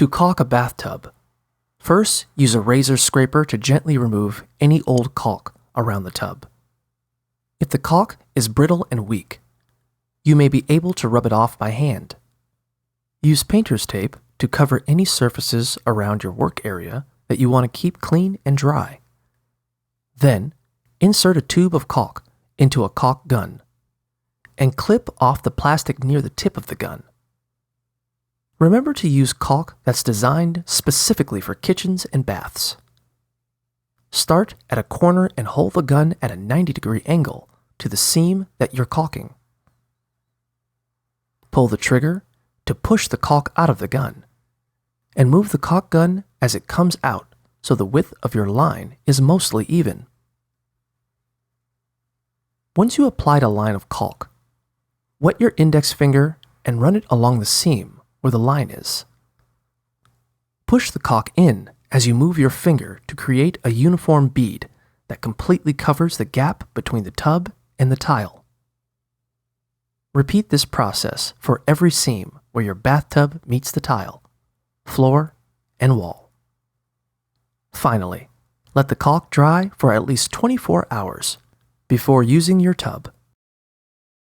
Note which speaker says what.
Speaker 1: To caulk a bathtub, first use a razor scraper to gently remove any old caulk around the tub. If the caulk is brittle and weak, you may be able to rub it off by hand. Use painter's tape to cover any surfaces around your work area that you want to keep clean and dry. Then, insert a tube of caulk into a caulk gun and clip off the plastic near the tip of the gun. Remember to use caulk that's designed specifically for kitchens and baths. Start at a corner and hold the gun at a 90-degree angle to the seam that you're caulking. Pull the trigger to push the caulk out of the gun, and move the caulk gun as it comes out so the width of your line is mostly even. Once you applied a line of caulk, wet your index finger and run it along the seam where the line is. Push the caulk in as you move your finger to create a uniform bead that completely covers the gap between the tub and the tile. Repeat this process for every seam where your bathtub meets the tile, floor, and wall. Finally, let the caulk dry for at least 24 hours before using your tub.